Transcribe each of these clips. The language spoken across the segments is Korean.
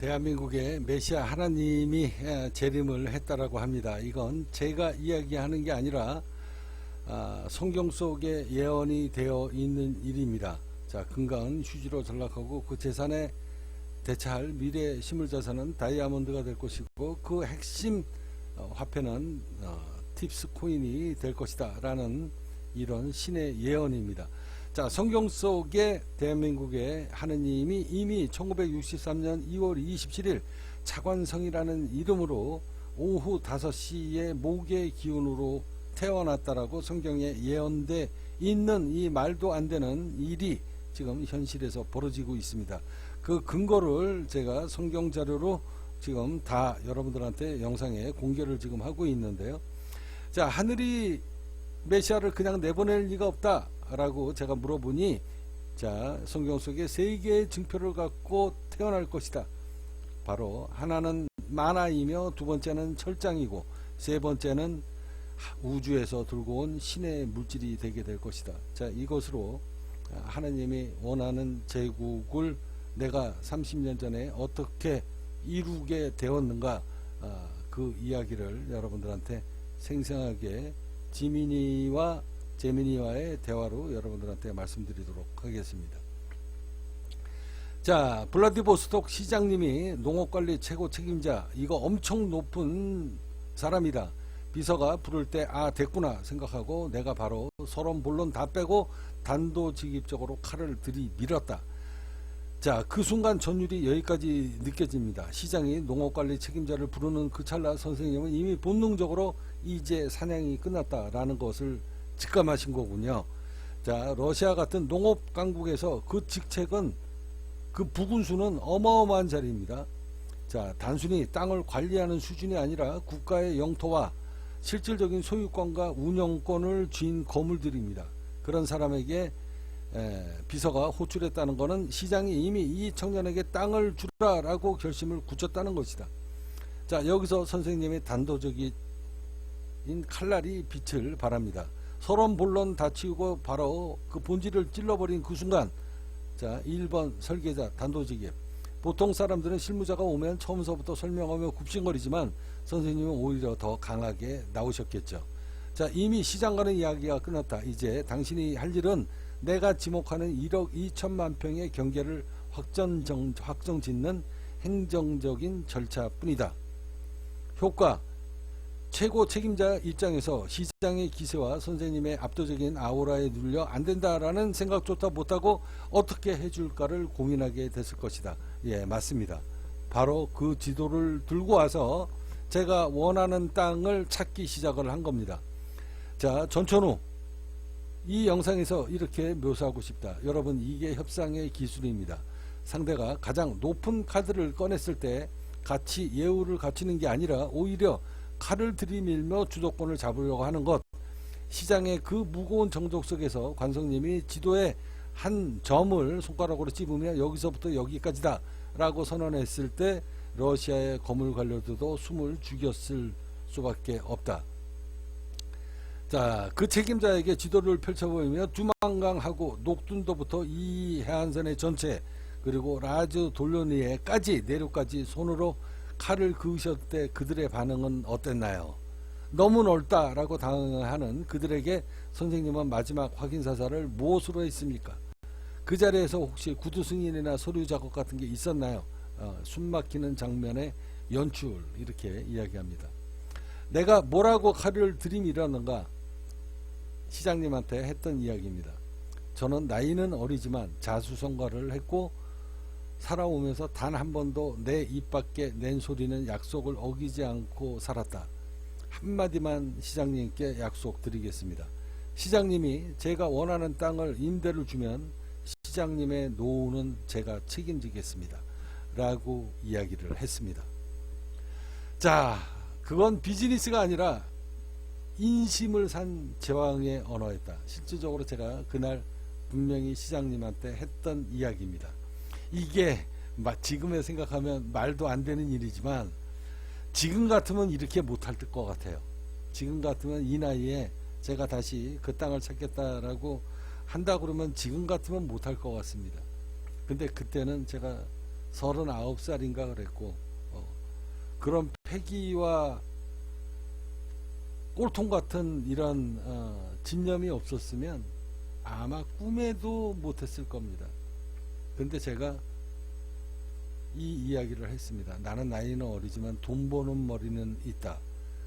대한민국의 메시아 하나님이 재림을 했다라고 합니다. 이건 제가 이야기하는 게 아니라 성경 속에 예언이 되어 있는 일입니다. 자, 건강은 휴지로 전락하고 그 재산에 대차할 미래 실물자산은 다이아몬드가 될 것이고 그 핵심 화폐는 팁스 코인이 될 것이다 라는 이런 신의 예언입니다. 자, 성경 속에 대한민국의 하느님이 이미 1963년 2월 27일 차관성이라는 이름으로 오후 5시에 목의 기운으로 태어났다라고 성경에 예언돼 있는 이 말도 안 되는 일이 지금 현실에서 벌어지고 있습니다. 그 근거를 제가 성경 자료로 지금 다 여러분들한테 영상에 공개를 지금 하고 있는데요. 자, 하늘이 메시아를 그냥 내보낼 리가 없다 라고 제가 물어보니, 자, 성경 속에 세 개의 증표를 갖고 태어날 것이다. 바로 하나는 만화이며 두 번째는 철장이고 세 번째는 우주에서 들고 온 신의 물질이 되게 될 것이다. 자, 이것으로 하나님이 원하는 제국을 내가 30년 전에 어떻게 이루게 되었는가, 그 이야기를 여러분들한테 생생하게 제미니와의 대화로 여러분들한테 말씀드리도록 하겠습니다. 자, 블라디보스톡 시장님이 농업관리 최고 책임자, 이거 엄청 높은 사람이다. 비서가 부를 때 됐구나 생각하고 내가 바로 서론 본론 다 빼고 단도직입적으로 칼을 들이밀었다. 자, 그 순간 전율이 여기까지 느껴집니다. 시장이 농업관리 책임자를 부르는 그 찰나 선생님은 이미 본능적으로 이제 사냥이 끝났다라는 것을 직감하신 거군요. 자, 러시아 같은 농업 강국에서 그 직책은, 그 부군수는 어마어마한 자리입니다. 자, 단순히 땅을 관리하는 수준이 아니라 국가의 영토와 실질적인 소유권과 운영권을 쥔 거물들입니다. 그런 사람에게 비서가 호출했다는 것은 시장이 이미 이 청년에게 땅을 주라라고 결심을 굳혔다는 것이다. 자, 여기서 선생님의 단도적인 칼날이 빛을 발합니다. 서론 본론 다 치우고 바로 그 본질을 찔러버린 그 순간, 자, 1번 설계자 단도직입. 보통 사람들은 실무자가 오면 처음서부터 설명하며 굽신거리지만 선생님은 오히려 더 강하게 나오셨겠죠. 자, 이미 시장과는 이야기가 끝났다. 이제 당신이 할 일은 내가 지목하는 1억 2천만 평의 경계를 확정짓는 행정적인 절차뿐이다. 효과, 최고 책임자 입장에서 시장의 기세와 선생님의 압도적인 아우라에 눌려 안된다라는 생각조차 못하고 어떻게 해줄까를 고민하게 됐을 것이다. 예, 맞습니다. 바로 그 지도를 들고 와서 제가 원하는 땅을 찾기 시작을 한 겁니다. 자, 전천후 이 영상에서 이렇게 묘사하고 싶다. 여러분, 이게 협상의 기술입니다. 상대가 가장 높은 카드를 꺼냈을 때 같이 예우를 갖추는 게 아니라 오히려 칼을 들이밀며 주도권을 잡으려고 하는 것. 시장의 그 무거운 정적 속에서 관성님이 지도에 한 점을 손가락으로 찝으면 여기서부터 여기까지다 라고 선언했을 때 러시아의 거물 관료들도 숨을 죽였을 수밖에 없다. 자, 그 책임자에게 지도를 펼쳐보이며 두만강하고 녹둔도부터 이 해안선의 전체, 그리고 라즈 돌로니에까지 내륙까지 손으로 칼을 그으셨을 때 그들의 반응은 어땠나요? 너무 넓다라고 당하는 그들에게 선생님은 마지막 확인사살을 무엇으로 했습니까? 그 자리에서 혹시 구두 승인이나 서류 작업 같은 게 있었나요? 숨막히는 장면의 연출, 이렇게 이야기합니다. 내가 뭐라고 칼을 들이밀었는가? 시장님한테 했던 이야기입니다. 저는 나이는 어리지만 자수성가를 했고 살아오면서 단 한 번도 내 입 밖에 낸 소리는 약속을 어기지 않고 살았다. 한마디만 시장님께 약속드리겠습니다. 시장님이 제가 원하는 땅을 임대를 주면 시장님의 노후는 제가 책임지겠습니다. 라고 이야기를 했습니다. 자, 그건 비즈니스가 아니라 인심을 산 제왕의 언어였다. 실질적으로 제가 그날 분명히 시장님한테 했던 이야기입니다. 이게 지금에 생각하면 말도 안 되는 일이지만 지금 같으면 이렇게 못할 것 같아요. 지금 같으면 이 나이에 제가 다시 그 땅을 찾겠다라고 한다 그러면 지금 같으면 못할 것 같습니다. 근데 그때는 제가 39살인가 그랬고, 그런 패기와 꼴통 같은 이런 집념이 없었으면 아마 꿈에도 못했을 겁니다. 근데 제가 이 이야기를 했습니다. 나는 나이는 어리지만 돈 버는 머리는 있다.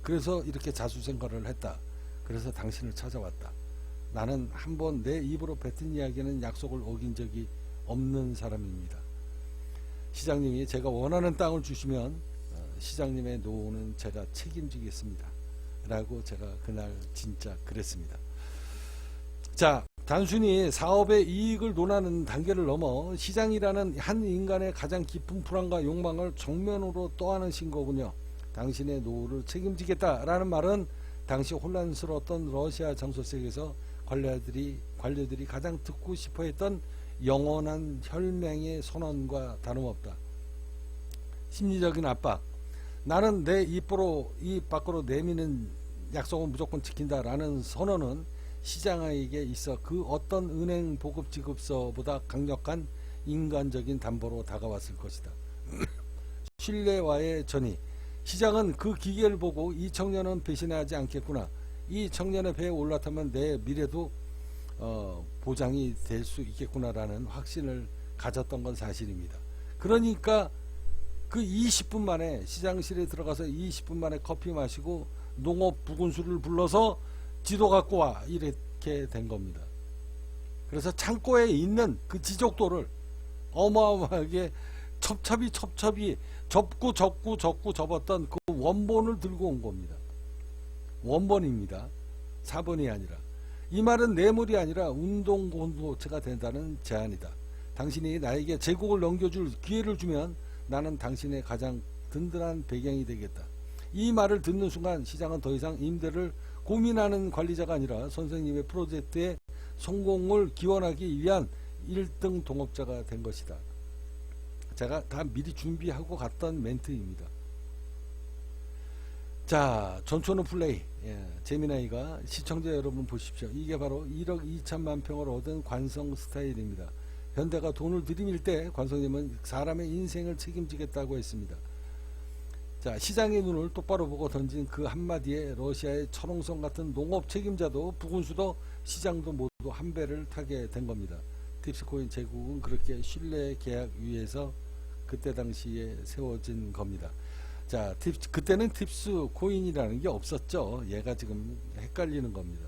그래서 이렇게 자수생활을 했다. 그래서 당신을 찾아왔다. 나는 한번 내 입으로 뱉은 이야기는 약속을 어긴 적이 없는 사람입니다. 시장님이 제가 원하는 땅을 주시면 시장님의 노후는 제가 책임지겠습니다. 라고 제가 그날 진짜 그랬습니다. 자, 단순히 사업의 이익을 논하는 단계를 넘어 시장이라는 한 인간의 가장 깊은 불안과 욕망을 정면으로 떠안으신 거군요. 당신의 노후를 책임지겠다라는 말은 당시 혼란스러웠던 러시아 정서색에서 관료들이 가장 듣고 싶어 했던 영원한 혈맹의 선언과 다름없다. 심리적인 압박. 나는 내 입 밖으로 내미는 약속은 무조건 지킨다라는 선언은 시장에게 있어 그 어떤 은행 보급지급서보다 강력한 인간적인 담보로 다가왔을 것이다. 신뢰와의 전이. 시장은 그 기계를 보고 이 청년은 배신하지 않겠구나. 이 청년의 배에 올라타면 내 미래도 보장이 될 수 있겠구나라는 확신을 가졌던 건 사실입니다. 그러니까 그 20분 만에 시장실에 들어가서 20분 만에 커피 마시고 농업 부군수를 불러서 지도 갖고 와 이렇게 된 겁니다. 그래서 창고에 있는 그 지적도를 어마어마하게 첩첩이 접었던 그 원본을 들고 온 겁니다. 원본입니다. 4번이 아니라. 이 말은 뇌물이 아니라 운동공동체가 된다는 제안이다. 당신이 나에게 제국을 넘겨줄 기회를 주면 나는 당신의 가장 든든한 배경이 되겠다. 이 말을 듣는 순간 시장은 더 이상 임대를 고민하는 관리자가 아니라 선생님의 프로젝트의 성공을 기원하기 위한 1등 동업자가 된 것이다. 제가 다 미리 준비하고 갔던 멘트입니다. 자, 전초는 플레이. 재미나이가 시청자 여러분 보십시오. 이게 바로 1억 2천만 평을 얻은 관성 스타일입니다. 현대가 돈을 들이밀 때 관성님은 사람의 인생을 책임지겠다고 했습니다. 자, 시장의 눈을 똑바로 보고 던진 그 한마디에 러시아의 철옹성 같은 농업 책임자도 부군수도 시장도 모두 한 배를 타게 된 겁니다. 팁스코인 제국은 그렇게 신뢰 계약 위에서 그때 당시에 세워진 겁니다. 자, 그때는 팁스 코인이라는 게 없었죠. 얘가 지금 헷갈리는 겁니다.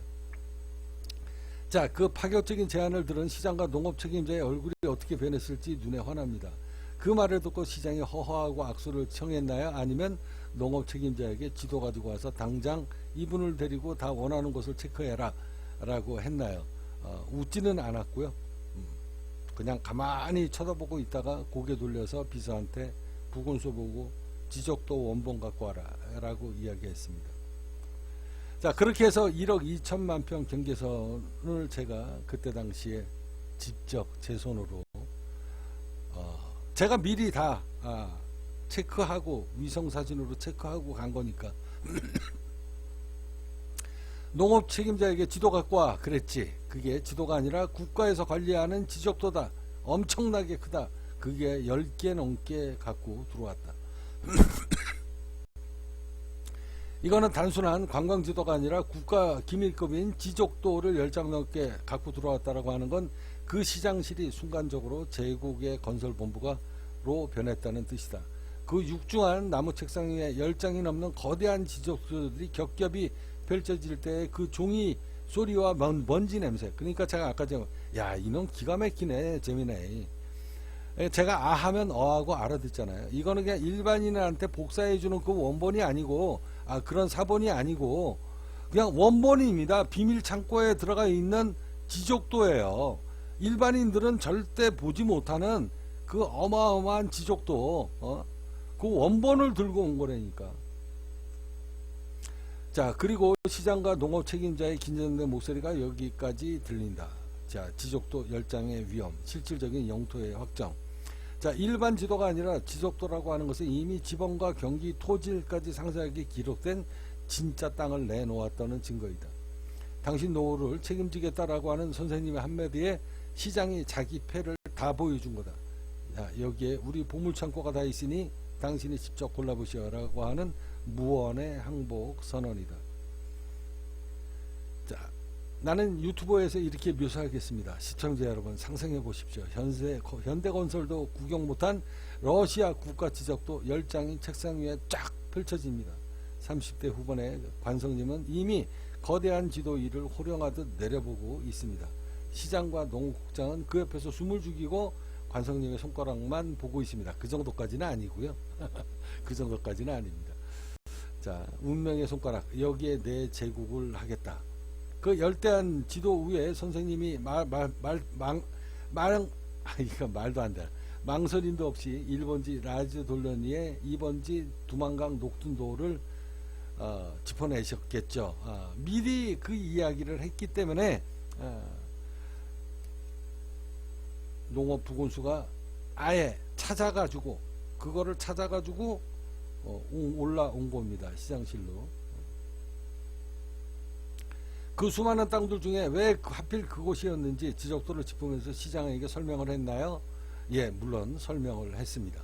자, 그 파격적인 제안을 들은 시장과 농업 책임자의 얼굴이 어떻게 변했을지 눈에 환합니다. 그 말을 듣고 시장이 허허하고 악수를 청했나요? 아니면 농업 책임자에게 지도 가지고 와서 당장 이분을 데리고 다 원하는 곳을 체크해라 라고 했나요? 웃지는 않았고요. 그냥 가만히 쳐다보고 있다가 고개 돌려서 비서한테 부군수 보고 지적도 원본 갖고 와라 라고 이야기했습니다. 자, 그렇게 해서 1억 2천만 평 경계선을 제가 그때 당시에 직접 제 손으로 제가 미리 다 체크하고 위성사진으로 체크하고 간 거니까 농업 책임자에게 지도 갖고 와 그랬지. 그게 지도가 아니라 국가에서 관리하는 지적도다. 엄청나게 크다. 그게 10개 넘게 갖고 들어왔다. 이거는 단순한 관광지도가 아니라 국가 기밀급인 지적도를 10장 넘게 갖고 들어왔다라고 하는 건 그 시장실이 순간적으로 제국의 건설본부가로 변했다는 뜻이다. 그 육중한 나무 책상 위에 10장이 넘는 거대한 지적도들이 겹겹이 펼쳐질 때 그 종이 소리와 먼지 냄새. 그러니까 제가 아까 야, 이놈 기가 막히네, 재미네. 제가 아하면 어하고 알아듣잖아요. 이거는 그냥 일반인한테 복사해주는 그 원본이 아니고, 그런 사본이 아니고, 그냥 원본입니다. 비밀 창고에 들어가 있는 지적도예요. 일반인들은 절대 보지 못하는 그 어마어마한 지적도, 그 원본을 들고 온 거라니까. 자, 그리고 시장과 농업 책임자의 긴장된 목소리가 여기까지 들린다. 자, 지적도 10장의 위험, 실질적인 영토의 확정. 자, 일반 지도가 아니라 지적도라고 하는 것은 이미 지번과 경기, 토지까지 상세하게 기록된 진짜 땅을 내놓았다는 증거이다. 당신 노후를 책임지겠다라고 하는 선생님의 한마디에 시장이 자기 패를 다 보여준 거다. 자, 여기에 우리 보물창고가 다 있으니 당신이 직접 골라보시오라고 하는 무언의 항복 선언이다. 자, 나는 유튜버에서 이렇게 묘사하겠습니다. 시청자 여러분 상상해 보십시오. 현대건설도 구경 못한 러시아 국가지적도 10장이 책상 위에 쫙 펼쳐집니다. 30대 후반의 관성님은 이미 거대한 지도 위를 호령하듯 내려보고 있습니다. 시장과 농국장은 그 옆에서 숨을 죽이고 관성님의 손가락만 보고 있습니다. 그 정도까지는 아니고요. 그 정도까지는 아닙니다. 자, 운명의 손가락, 여기에 내 제국을 하겠다. 그 열대한 지도 위에 선생님이 이거 말도 안 돼. 망설임도 없이 1번지 라지 돌려니에 2번지 두만강 녹둔도를 짚어내셨겠죠. 미리 그 이야기를 했기 때문에 농업부군수가 아예 찾아가지고 그거를 찾아가지고 올라온 겁니다. 시장실로. 그 수많은 땅들 중에 왜 하필 그곳이었는지 지적도를 짚으면서 시장에게 설명을 했나요? 예, 물론 설명을 했습니다.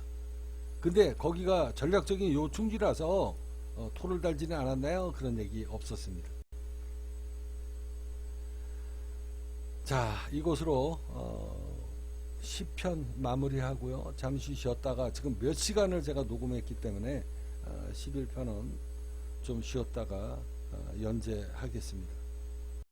근데 거기가 전략적인 요충지라서 토를 달지는 않았나요? 그런 얘기 없었습니다. 자, 이곳으로 10편 마무리하고요. 잠시 쉬었다가 지금 몇 시간을 제가 녹음했기 때문에 11편은 좀 쉬었다가 연재하겠습니다.